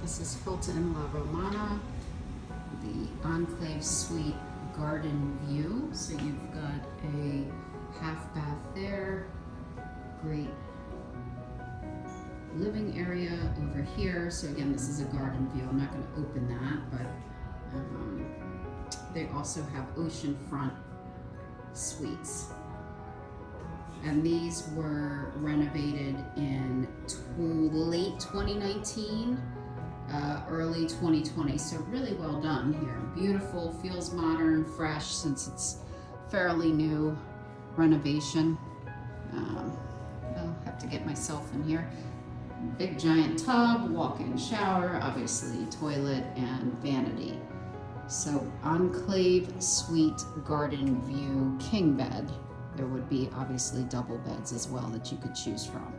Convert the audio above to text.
This is Hilton La Romana, the Enclave Suite Garden View. So you've got a half bath there, great living area over here. So again, this is a garden view. I'm not going to open that, but they also have oceanfront suites. And these were renovated in late 2019, early 2020. So really well done here. Beautiful, feels modern, fresh, since it's fairly new renovation. I'll have to get myself in here. Big giant tub, walk-in shower, obviously toilet and vanity. So Enclave Suite Garden View king bed. There would be obviously double beds as well that you could choose from.